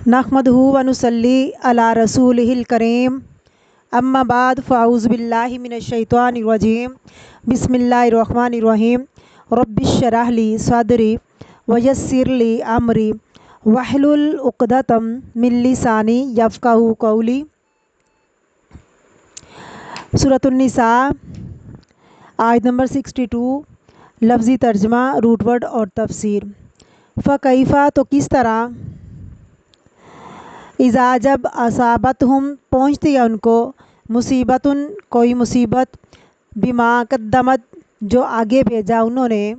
نحمدہ و نصلی علی رسولہ الکریم اما بعد فاعوذ باللہ من الشیطان الرجیم بسم اللہ الرحمن الرحیم رب اشرح لی صدری ویسر لی امری واحلل عقدۃ من لسانی یفقہوا قولی۔ سورۃ النساء آیت نمبر 62، لفظی ترجمہ، روٹ ورڈ اور تفسیر۔ فکیفا تو کس طرح، اذا جب اصابتہم پہنچتی ہے ان کو، مصیبتن کوئی مصیبت، بما قدمت جو آگے بھیجا انہوں نے،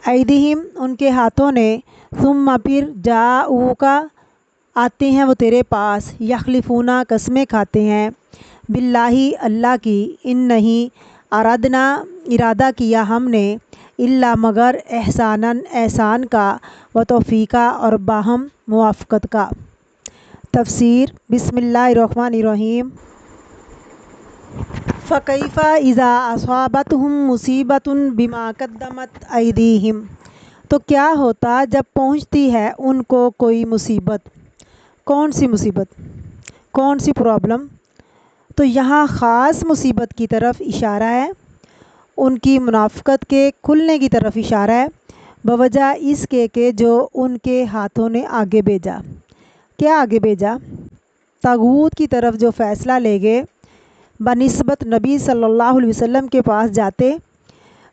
ایدیہم ان کے ہاتھوں نے، ثم پھر جاؤک آتے ہیں وہ تیرے پاس، یحلفون قسمیں کھاتے ہیں، باللہ اللہ کی، ان نہیں ارادنا ارادہ کیا ہم نے، الا مگر احساناً احسان کا، و توفیقا اور باہم موافقت کا۔ تفسیر۔ بسم اللہ الرحمن الرحیم۔ فکیف اذا اصابتہم مصیبۃ بما قدمت ایدیہم، تو کیا ہوتا جب پہنچتی ہے ان کو کوئی مصیبت، کون سی مصیبت، کون سی پرابلم؟ تو یہاں خاص مصیبت کی طرف اشارہ ہے، ان کی منافقت کے کھلنے کی طرف اشارہ ہے، بوجہ اس کے کہ جو ان کے ہاتھوں نے آگے بھیجا۔ کیا آگے بھیجا؟ طاغوت کی طرف جو فیصلہ لے گئے، بنسبت نبی صلی اللہ علیہ وسلم کے پاس جاتے،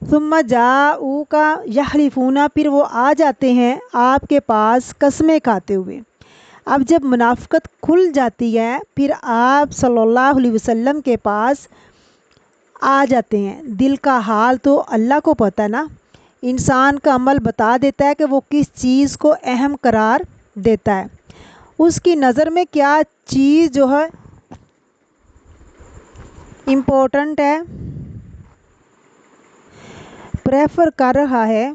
ثم جاؤک یحلفون پھر وہ آ جاتے ہیں آپ کے پاس قسمیں کھاتے ہوئے۔ اب جب منافقت کھل جاتی ہے پھر آپ صلی اللہ علیہ وسلم کے پاس آ جاتے ہیں۔ دل کا حال تو اللہ کو پتہ ہے نا، انسان کا عمل بتا دیتا ہے کہ وہ کس چیز کو اہم قرار دیتا ہے، اس کی نظر میں کیا چیز جو ہے امپورٹنٹ ہے، پریفر کر رہا ہے۔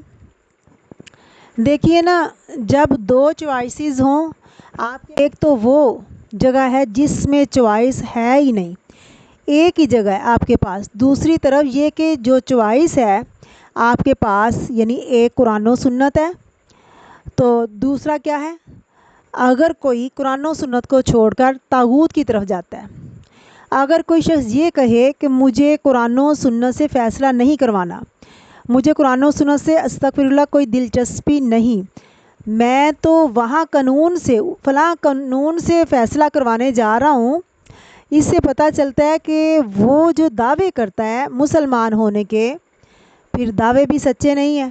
دیکھیے نا، جب دو چوائسیز ہوں آپ کے، ایک تو وہ جگہ ہے جس میں چوائس ہے ہی نہیں، ایک ہی جگہ ہے آپ کے پاس، دوسری طرف یہ کہ جو چوائس ہے آپ کے پاس، یعنی ایک قرآن و سنت ہے، تو دوسرا کیا ہے، اگر کوئی قرآن و سنت کو چھوڑ کر طاغوت کی طرف جاتا ہے، اگر کوئی شخص یہ کہے کہ مجھے قرآن و سنت سے فیصلہ نہیں کروانا، مجھے قرآن و سنت سے استغفر اللہ کوئی دلچسپی نہیں، میں تو وہاں قانون سے، فلاں قانون سے فیصلہ کروانے جا رہا ہوں، اس سے پتہ چلتا ہے کہ وہ جو دعوے کرتا ہے مسلمان ہونے کے، پھر دعوے بھی سچے نہیں ہیں۔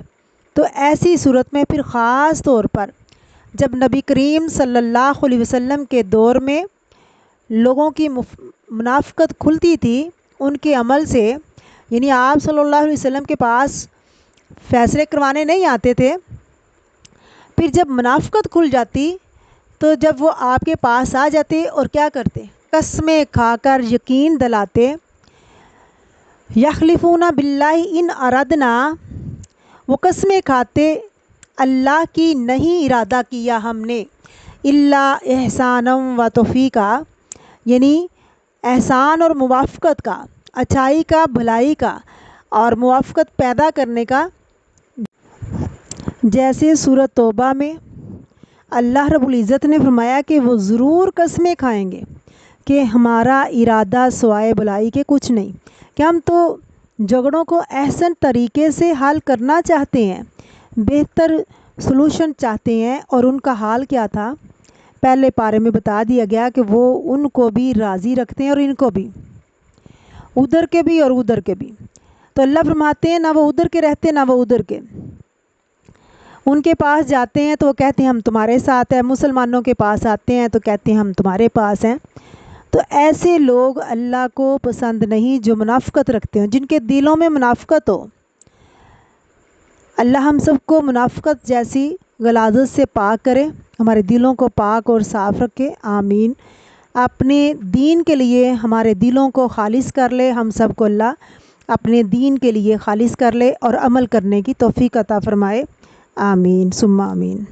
تو ایسی صورت میں پھر خاص طور پر جب نبی کریم صلی اللہ علیہ وسلم کے دور میں لوگوں کی منافقت کھلتی تھی ان کے عمل سے، یعنی آپ صلی اللہ علیہ وسلم کے پاس فیصلے کروانے نہیں آتے تھے، پھر جب منافقت کھل جاتی تو جب وہ آپ کے پاس آ جاتے اور کیا کرتے، قسمیں کھا کر یقین دلاتے، یحلفون باللہ ان ارادنا، وہ قسمیں کھاتے اللہ کی نہیں ارادہ کیا ہم نے، الا احسانا و توفیقا، یعنی احسان اور موافقت کا، اچھائی کا، بھلائی کا اور موافقت پیدا کرنے کا۔ جیسے سورۃ توبہ میں اللہ رب العزت نے فرمایا کہ وہ ضرور قسمیں کھائیں گے کہ ہمارا ارادہ سوائے بھلائی کے کچھ نہیں، کہ ہم تو جھگڑوں کو احسن طریقے سے حل کرنا چاہتے ہیں، بہتر سلوشن چاہتے ہیں۔ اور ان کا حال کیا تھا، پہلے پارے میں بتا دیا گیا کہ وہ ان کو بھی راضی رکھتے ہیں اور ان کو بھی، ادھر کے بھی اور ادھر کے بھی۔ تو اللہ فرماتے ہیں نہ وہ ادھر کے رہتے نہ وہ ادھر کے، ان کے پاس جاتے ہیں تو وہ کہتے ہیں ہم تمہارے ساتھ ہیں، مسلمانوں کے پاس آتے ہیں تو کہتے ہیں ہم تمہارے پاس ہیں۔ تو ایسے لوگ اللہ کو پسند نہیں جو منافقت رکھتے ہیں، جن کے دلوں میں منافقت ہو۔ اللہ ہم سب کو منافقت جیسی غلاظت سے پاک کرے، ہمارے دلوں کو پاک اور صاف رکھے، آمین۔ اپنے دین کے لیے ہمارے دلوں کو خالص کر لے، ہم سب کو اللہ اپنے دین کے لیے خالص کر لے اور عمل کرنے کی توفیق عطا فرمائے، آمین ثم آمین۔